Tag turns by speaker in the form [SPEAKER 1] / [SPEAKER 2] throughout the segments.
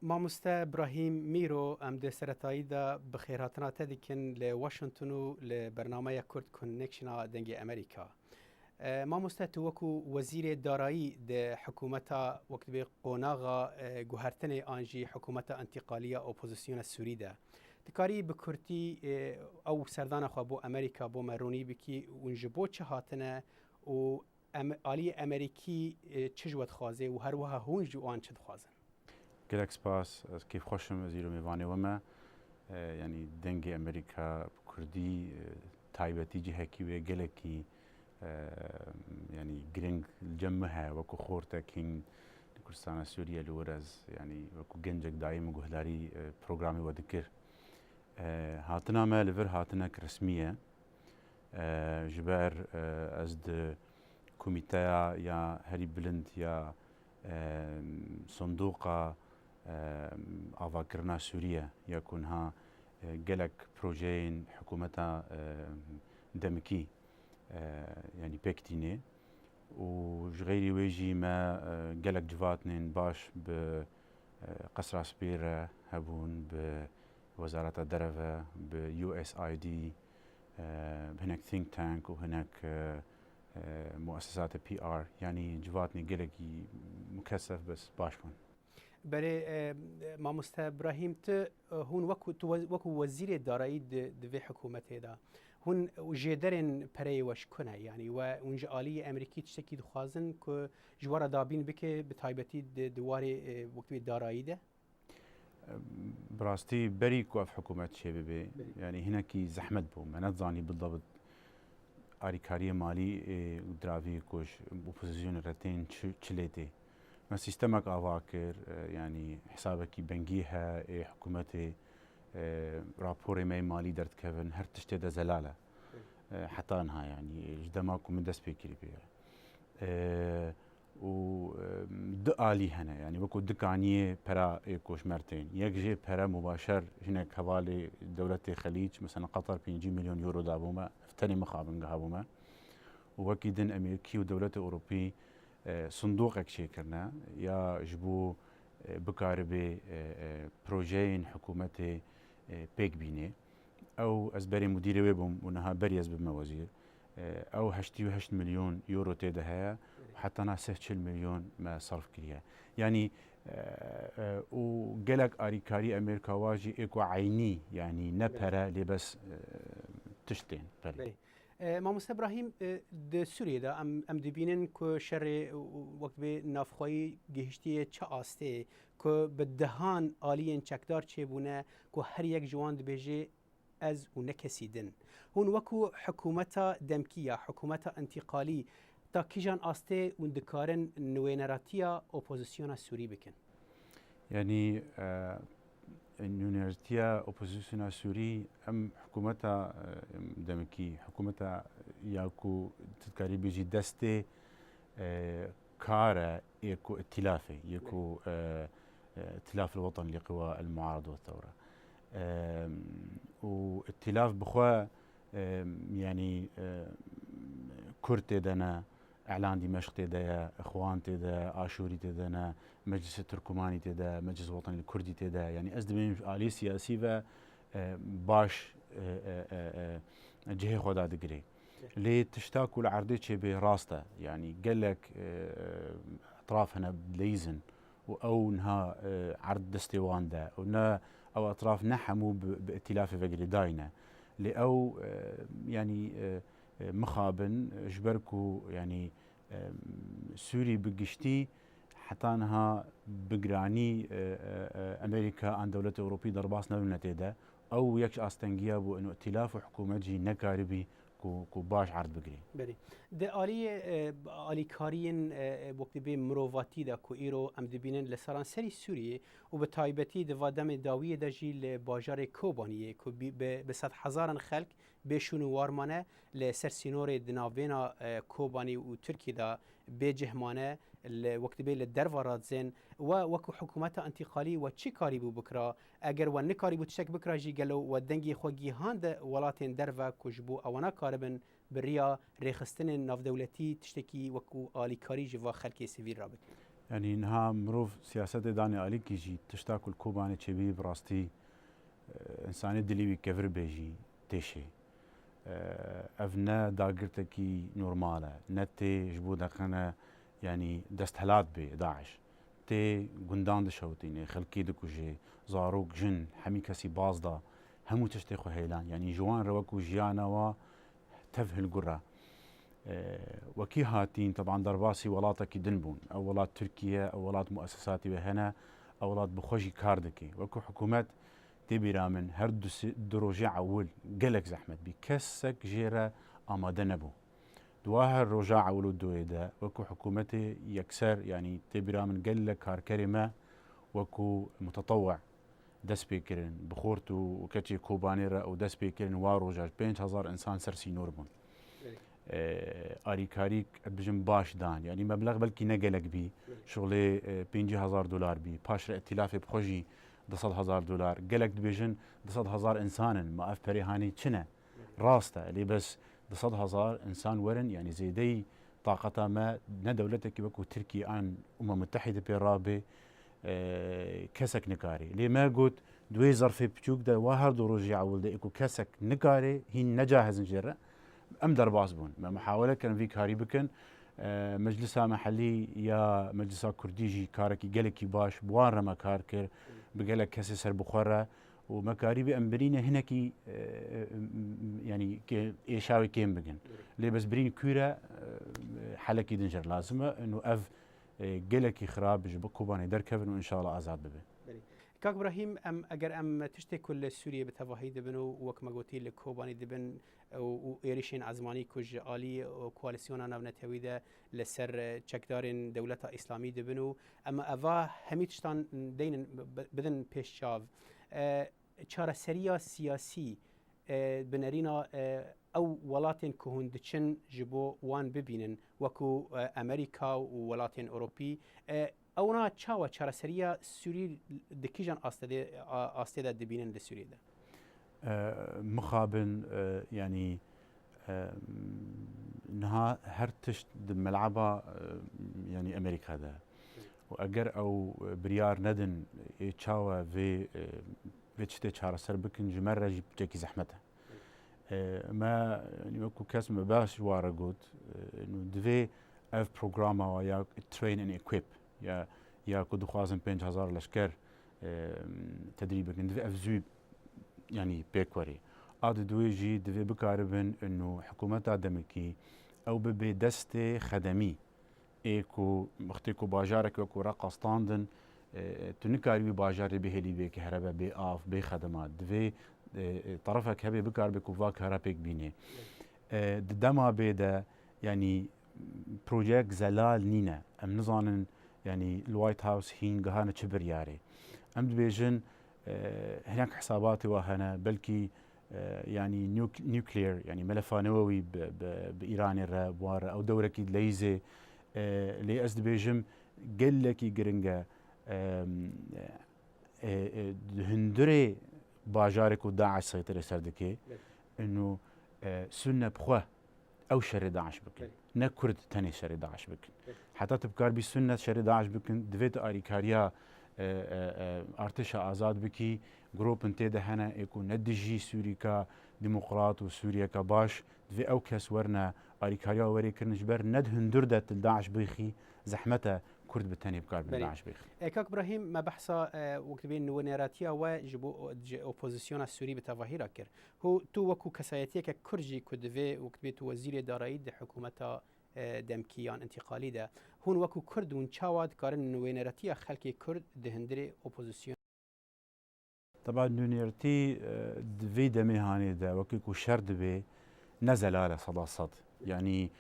[SPEAKER 1] مامۆستا براهیم میرۆ ئەم دێ سەرەتاییدا بەخێرهاتناتە دیکن لە واشنگتن و لە بەرنامەیە کورد کۆنێکشنە دەنگی ئەمریکا. مامۆستا تو وەکو وەزیرێ دارایی دە حکوومەتە وەکتبێ قۆناغا گوهرتنێ ئانژی حکوومەتە ئەنتیقالیە ئۆپۆزیسیۆنە سووریدا. دکاری بە کورتی ئەو سەردانەخوا بۆ ئەمریکا بۆ مەڕوونی بکی ونج بۆ چه هاتنە و ئالی ئەمریکی چ دخوازێ و هەروەها هونج و ئان چ دخوازن.
[SPEAKER 2] gelek spas ez kêf xweşim ez îro mêvanê we me yanî dengê Amerîka Kurdî taybetî cihekî wê gelekî yanî giring cem me heye wekû xortekîn li Kurdistana Sûriye li wir ez yanî wekû gencek dayê min guhdarî programê we dikir. Hatina me li vir hatinek resmî ye ji ber ez di komîteya ya herî bilind ya صندوقا آواکرنا سوریه یا کنها گلک پروژین حکومتا دمکی یعنی پکتینه و غیری ویجی ما گلک جواتنین باش به قصر سپیر هبون به وزارت درفه به USAID هناك think tank و هناك مؤسسات PR يعني جواتني قلقي مكثف بس باشكون
[SPEAKER 1] بري مامۆستا براهیم ت هون وەکو وەزیرێ دارایی دوێ حکوومەتێدا هون ژێدەرێن پەرەی وەش کنە یعنی و اونج ئالی ئەمریکی تشتێکی دخوازن کە ژوارە دابین بکێ بە تایبەتی دوارێ وەکتوی داراییدە
[SPEAKER 2] براستي بري كوف حكومة شبابي يعني هناكي زحمت بو ما نتزاني بالضبط آریکاری مالی دراوی کوش اپوزیسیون رتین چلیتی ما سیستمک آواکر یعنی حسابکی بنگیه حکومت راپور می مالی درد کردن هر تشت ده زلاله حتی انها يعني جدماكم من دست بكري بيه و دقالي هنا يعني وكو دكانيه برا يكوش مرتين يكجي برا مباشر هناك حوالي دولة الخليج مثلا قطر 5 مليون يورو دابوما فتني مخابن قابوما وكيدن امريكي ودولة اوروبي صندوق اكشي كرنا يا جبو بكاربي بروجين حكومتي بيك بيني او ازبري مديري ويبهم ونها بريز بموازير او 88 مليون يورو تيدها حتى انا 60 مليون ما صرف كريا يعني وقالك اريكاري امريكا واجي ايكو عيني يعني نبهره لبس تشتين بري
[SPEAKER 1] مامۆستا براهیم د سووریەدا ئەم دەبینن کە شەڕێ وەک بێ نافخۆیی گەهشتیە چه ئاستێ کە بە دەهان ئالیێن چەکدار چێبوونە کە هەر یەک جوان دەبێژێ ئەز و نەکەسیدن هون وەکو حکوومەتە دەمکیە حکوومەتە ئەنتیقالی تا کیژان ئاستێ و دکارن نوێنەراتیە ئۆپۆزیسیۆنە سووری بکەن
[SPEAKER 2] يعني نونيرتيا اوبوزيسيون سوري ام حكومتها دمكي حكومتها ياكو تذكري بيجي دستي كاره يكو ائتلافي يكو ائتلاف الوطن لقوى المعارضه والثوره وائتلاف بخوا يعني كرتي دنا اعلان دمشق تدا اخوان تدا اشوري تدا مجلس التركماني تدا مجلس الوطني الكردي تدا يعني ازدمين آلي سياسي و باش جهه خدا دقري لي تشتاكوا العرضي شبه راسته يعني قال لك اطراف هنا بليزن او انها عرض دستيوان ده او اطراف نحموا بائتلاف فقري داينه او يعني مخابن جبركو يعني سوري بقشتي حتى انها بقراني امريكا عن دولة اوروبيه درباس نتيدا او يكش استنجيا بو انه ائتلاف وحكومه جي نكاربي كو باش عرض بقري
[SPEAKER 1] بري د آلی کارین وقت به مروواتی دا کو ایرو ام دبینن لسران سری سوریه و به تایبتی د وادم داویه دا جیل باجار کوبانیه کو به 100,000 خلق بهشون وارمانه لسر سینور دناوینا کوبانی و ترکی دا به جهمانه وقت به لدروارات زن و وکو حکومت انتقالی و چی کاری بو بکرا اگر و نکاری بو تشک بکرا جی گلو و دنگی خوگی هاند ولاتین دروا کجبو اوانا کاربن بریا رخصتن ناف دولتی تشتکی وکو آلیکاری جوا خلکی سیویل رابط
[SPEAKER 2] يعني انها مروف سياسة داني آلي كيجي تشتاكل كوباني تشبي براستي انساني دليوي كفر بيجي تيشي افنا داقرتكي نورمالة نتي جبو دقنا يعني دستهلات بي داعش تي قندان دشوتيني خلقي دكوجي زاروك جن حمي كسي بازدا همو تشتيخو هيلان يعني جوان روكو جيانا و تفهل قرى وكي هاتين طبعا درباسي ولاتكي دنبون او ولات تركيا او ولات مؤسساتي بهنا او ولات بخوشي كاردكي وكو حكومات تبيرا من هر دروجي عول قلق زحمت بي كسك جيرا آماده نبو دواهر رجاع عولو دويدا وكو حكومتي يكسر يعني تبيرا من قلق كاركري ما وكو متطوع دس بيكرن بخورتو وكتشي كوبانيرا او دس بيكرن واروجاج 5000 انسان سرسي نوربون آریکاریک بجم باش دان یعنی مبلغ بلکی نگلک بی شغل 50,000 دلار بی پاش ائتلاف بخوجی 200,000 دلار گلک بجن 200,000 انسان ما اف بريهاني چنه راسته اللي بس 200,000 انسان ورن يعني زيدي طاقتها ما ندولتك بكو تركيا ان متحده برابه كسك نكاري لي ما قلت دوي ظرف بتشوك ده واهر دروجي عول ده اكو كسك نكاري هي نجاهز نجرة ام درباس بون محاوله كان في كاري بكن مجلسها محلي يا مجلسها كرديجي كاركي قالكي باش بوان رما كاركر بقالك كسي سر بخورة ومكاري بأمبرينا هناكي يعني إيشاوي كيم بقن ليه بس برين كورة حلقي دنجر لازمة إنه أف قالكي خراب بكوباني دركبن وإن شاء الله آزاد ببن
[SPEAKER 1] كاك ابراهيم ام اگر ام تشتي كل سوريا بتفاهي دبنو وك ما قلتي لكوباني دبن وإيريشين عزماني كوج آلي وكواليسيونا نبنتوي ده لسر تشكدارين دولة إسلامي دبنو أما أفا هميتشتان دين بدن بيشاف چارە سەریە سیاسی بنەرینە ئەو وڵاتێن کە هوندچن ji بۆ وان ببینن وەکو ئەمریکا و وڵاتێن ئۆروپی ئەونا چاوە چارەسەریە سووری دکیژان ئاستێدا دەبینن لە سووریدا
[SPEAKER 2] مخابن يعني انها هر تشت ملعبة يعني امريكا ده واجر او بريار ندن تشاوا في تشتي شهر سر بكن جمرة جيكي زحمتها ما يعني وكو كاس ما باش وارقود انه دفي اف بروجراما ويا ترين ان ايكويب يا كدو خوازن 5000 لشكر تدريب دفي اف زوب يعني بيكوري عاد دويجي دفي بكاربن انه حكومتها دمكي او ببي دستي خدمي ايكو مختيكو باجارك وكو رقص طاندن تنكاري باجاري بهلي بي كهرباء بي اف بي خدمات دفي طرفك هبي بكار بكو فاك هرابيك بيني دما بيدا يعني بروجيكت زلال نينا ام نظانن يعني الوايت هاوس هين قهانا تشبر ياري ام دبيجن هناك حساباتي وهنا بلكي يعني نيوكلير يعني ملفا نووي بايران الرابوار او دوركي ليزي لي اس دبيجم قال لكي جرينجا هندري باجارك وداعش سيطرة سردكي انه سنة بخواه او شر داعش بكن نكرد تاني شر داعش بكن حتى تبكار بي سنة شر داعش بكن دفيت اريكاريا ارتشا ازاد بكي جروب انتي دهنا يكون ندجي سوريكا ديمقراط وسوريا كباش دفي او كاس ورنا اريكاريا وري كرنجبر ند هندردت الداعش بيخي زحمته كرد بالتاني بكار بالداعش بيخي
[SPEAKER 1] كاك ابراهيم ما بحثا وقت بين نونيراتيا وجبو اوبوزيسيون السوري بتظاهره كر هو تو وكو كسايتي ككرجي كدفي وقت بيت وزير دارایی حكومه دمكيان انتقالي ده هون وكو كرد ون چاواد كارن نونيراتيا خلقي كرد دهندري اوبوزيسيون
[SPEAKER 2] طبعا نونيرتي دفي دمي هاني ده وكو شرد بي نزل على صلاصات يعني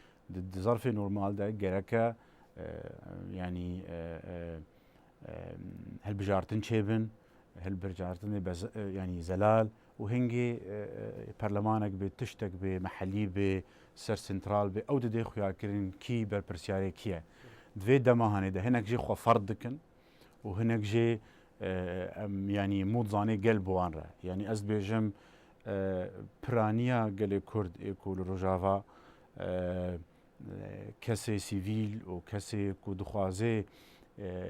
[SPEAKER 2] ظرف نورمال ده جركا يعني هل بجارتن شيبن هل بجارتن يعني زلال وهنجي برلمانك بتشتك بمحلي بسر سنترال او دي خويا كرين كي بربرسياري كيا دفي دما هاني ده هناك جي خو فردكن وهناك جي يعني مود زاني قلب وانرا يعني از بيجم برانيا قال كرد ايكول روجافا کسی سیویل و کسی که دخوازه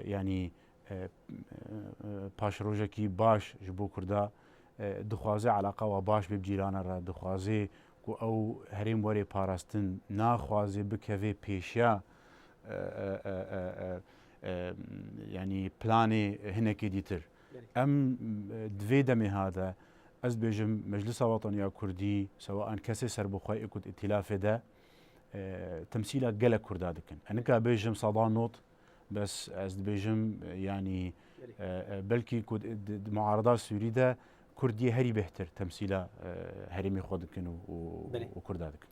[SPEAKER 2] يعني پاشڕۆژێکی باش ji بۆ کووردا دخوازێ علاقاوە باش بێ بجیرانەرە دخوازێ و ئەو هەرێم وەرێ پاراستن ناخوازێ بکەوێ پێشیا ینی پلانێ هەنێکی دیتر ئەم دوێ دەمێ هادە ئەس بێژم مەجلسا وەتەنیا کوردی سەواءان کەسێ سەربەخوای ئێکوت ئیتیلافێدا تەمسیلا gelek کووردا dikin هەنێکا بێژم سەدا نۆت بەس ئەس دبێژم ینی بەلکی معارضا سووریدا کوردیە هەری بهتر تەمسیلا هەرێمی خۆ dikin و کووردا dikin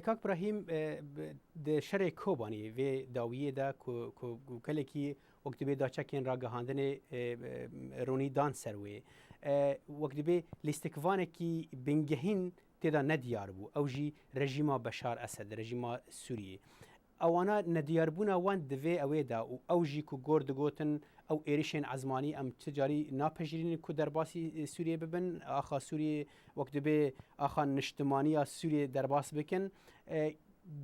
[SPEAKER 1] کاک براهیم شەرێک کۆبانی vê dawiyê de ku gelekî wek dibê daçekên ragihandinê ronî dan ser wê wek dibê lîstikvanekî bingehîn têda nediyar bû ew jî rejîma Beşar Esed rejîma Sûriyê ewana nediyarbûna wan divê ew de û ew jî ku gor digotin ew êrişên ezmanî em ti carî napejirînin ku derbasî Sûriyê bibin axa Sûriyê wek dibê axa niştimaniya Sûriyê derbas bikin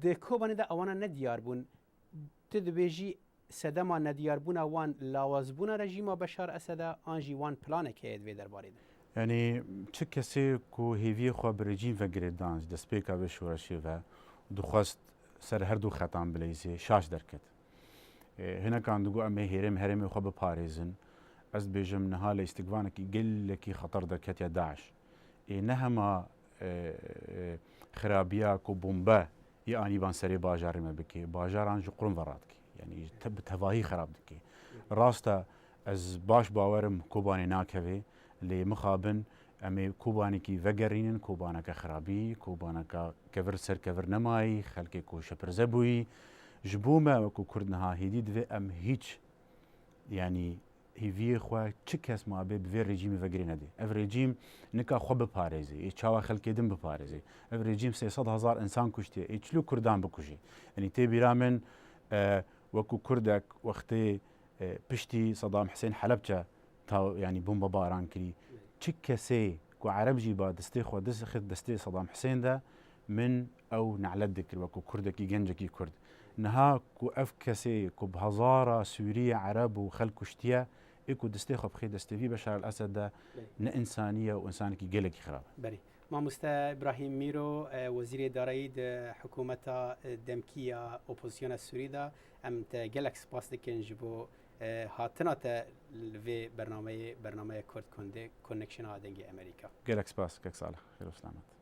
[SPEAKER 1] di kobanê de ewana nediyar bûn tu dibêjî sedema nediyarbûna wan lawazbûna rejîma Beşar Esed'a an jî wan planek heye divê derbarê de
[SPEAKER 2] yani çi kesê ku hêviyê xwe bi rejîm vegirê dan ji destpêka vê şoreşê ve dixwast ser her du xetan bileyzê şaş derket hinekan digo em ê hêrêm herêmê xwe biparêzin ez dibêjim niha lê îstikvanekî gelekî xeter derketiya Daeş ne hema xirabiya ku bombe yê anîban serê bajarê me bike bajaran ji qurun ve radike yani bi tevahî xerab dike rast e ez baş bawerim kobanê nakeve lê mixabin em ê kobanekî vegerînin kobaneka xirabî kobaneka kevir ser kevir nemayî xelkê ku şepirze bûyî ji bo me wekû Kurd niha hêdî divê em hîç yanî hêviyê xwe çi kes mabê bi vê rejîmê vegirê nedê ev rejîm nika xwe biparêzê ê çawa xelkê din biparêzê ev rejîm 300,000 insan kuştiye ê çilû Kurdan bikujî yanî tê bîra min wekû Kurdek wextê piştî Sedam Hüseyin Helepçe yanî bomba baran kirî çi kesê ku Ereb jî ba destê xwe dixist destê Sedam Hüseyin de min ew nelet dikir wekû Kurdekî gencekî Kurd niha ku ev kesê ku bi hezara Sûriye Ereb û xelk kuştiye ê ku destê xwe bixê destevî Beşar el-Esed de ne insaniye û insanekî gelekî xirab
[SPEAKER 1] berî Mamoste İbrahim Mîro Wezîrê Darayî di hikûmeta demkîya opozisyona Sûrî de em te gelek spas dikin ji bo hatina te li vê bernameya Kurd Connection'a dengê Amerîka
[SPEAKER 2] gelek spas kek salih xêr û selamet